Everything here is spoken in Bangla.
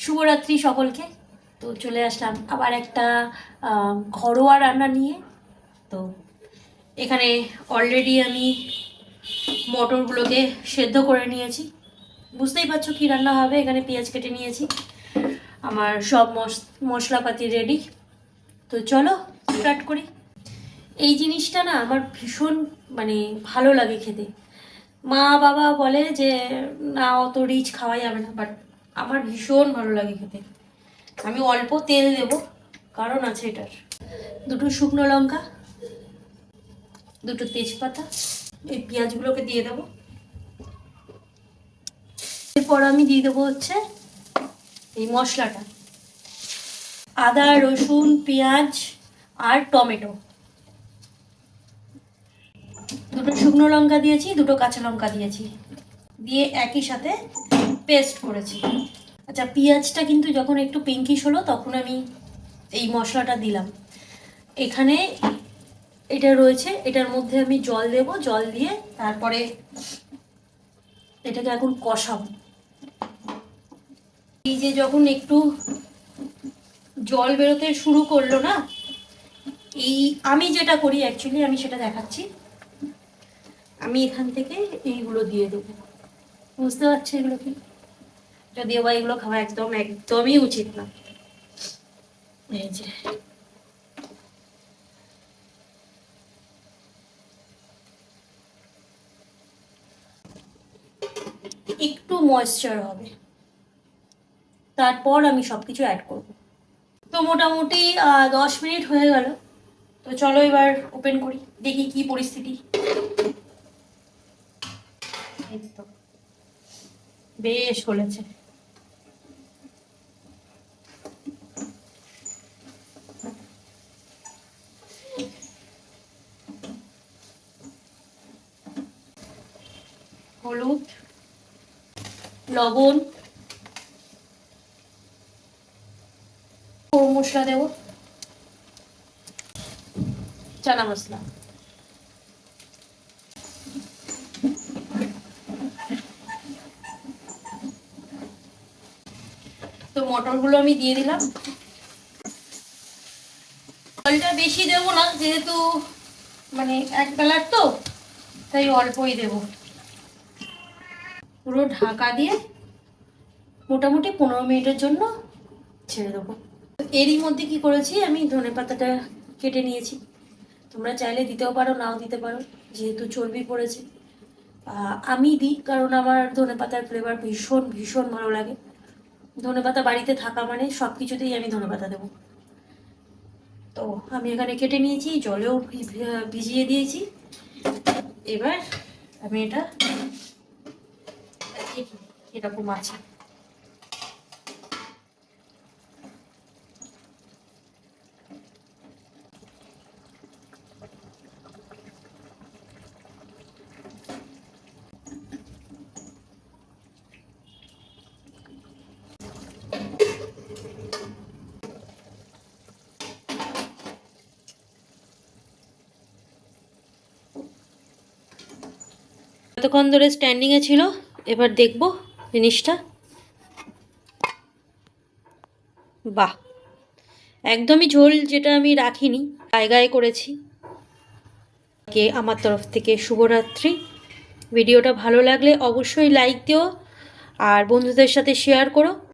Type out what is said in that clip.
শুভরাত্রি সকলকে। তো চলে আসলাম আবার একটা ঘরোয়া রান্না নিয়ে। তো এখানে অলরেডি আমি মটরগুলোকে সেদ্ধ করে নিয়েছি। বুঝতেই পারছো কী রান্না হবে। এখানে পেঁয়াজ কেটে নিয়েছি, আমার সব মশলাপাতি রেডি। তো চলো স্টার্ট করি। এই জিনিসটা না আমার ভীষণ ভালো লাগে খেতে। মা বাবা বলে যে না অত রিচ খাওয়া যাবে না, বাট আমার ভীষণ ভালো লাগে খেতে। আমি অল্প তেল দেব, কারণ আছে এটার। দুটো শুকনো লঙ্কা, দুটো তেজপাতা, এই পেঁয়াজগুলোকে দিয়ে দেবো। এরপর আমি দিয়ে দেবো হচ্ছে এই মশলাটা, আদা রসুন পেঁয়াজ আর টমেটো। দুটো শুকনো লঙ্কা দিয়েছি, দুটো কাঁচা লঙ্কা দিয়েছি, দিয়ে একই সাথে পেস্ট করেছি। আচ্ছা, পেঁয়াজটা কিন্তু যখন একটু পিঙ্কিশ হলো তখন আমি এই মশলাটা দিলাম। এখানে এটা রয়েছে, এটার মধ্যে আমি জল দেব, জল দিয়ে তারপরে এটাকে এখন কষাবো। এই যে যখন একটু জল বেরোতে শুরু করলো না, এই আমি যেটা করি অ্যাকচুয়ালি আমি সেটা দেখাচ্ছি। আমি এখান থেকে এইগুলো দিয়ে দেবো। বুঝতে পারছি এগুলো কি, যদিও বা এগুলো খাওয়া একদমই উচিত না। এই যে একটু ময়েশ্চার হবে, তারপর আমি সব কিছু অ্যাড করব। তো মোটামুটি 10 মিনিট হয়ে গেল। তো চলো এবার ওপেন করি, দেখি কি পরিস্থিতি। বেশ হলেছে। হলুদ, লবণ, গরম মশলা দেব, চানা মশলা। তো মটরগুলো আমি দিয়ে দিলাম। জলটা বেশি দেবো না, যেহেতু এক বেলার তো, তাই অল্পই দেব। পুরো ঢাকা দিয়ে মোটামুটি 15 মিনিটের জন্য ছেড়ে দেবো। এরই মধ্যে কি করেছি, আমি ধনেপাতাটা কেটে নিয়েছি। তোমরা চাইলে দিতেও পারো, নাও দিতে পারো, যেহেতু চর্বি পড়েছে। আমি দিই কারণ আমার ধনেপাতার ফ্লেভার ভীষণ ভীষণ ভালো লাগে। ধনেপাতা বাড়িতে থাকা মানে সব কিছুতেই আমি ধনেপাতা দেবো। তো আমি এখানে কেটে নিয়েছি, জলেও ভিজিয়ে দিয়েছি। এবার আমি এটা এরকম আছে। এতক্ষণ ধরে স্ট্যান্ডিংয়ে ছিল, এবার দেখব জিনিসটা। বাহ, একদমই ঝোল যেটা আমি রাখিনি, গায়ে গায়ে করেছি। আমার তরফ থেকে শুভরাত্রি। ভিডিওটা ভালো লাগলে অবশ্যই লাইক দিও আর বন্ধুদের সাথে শেয়ার করো।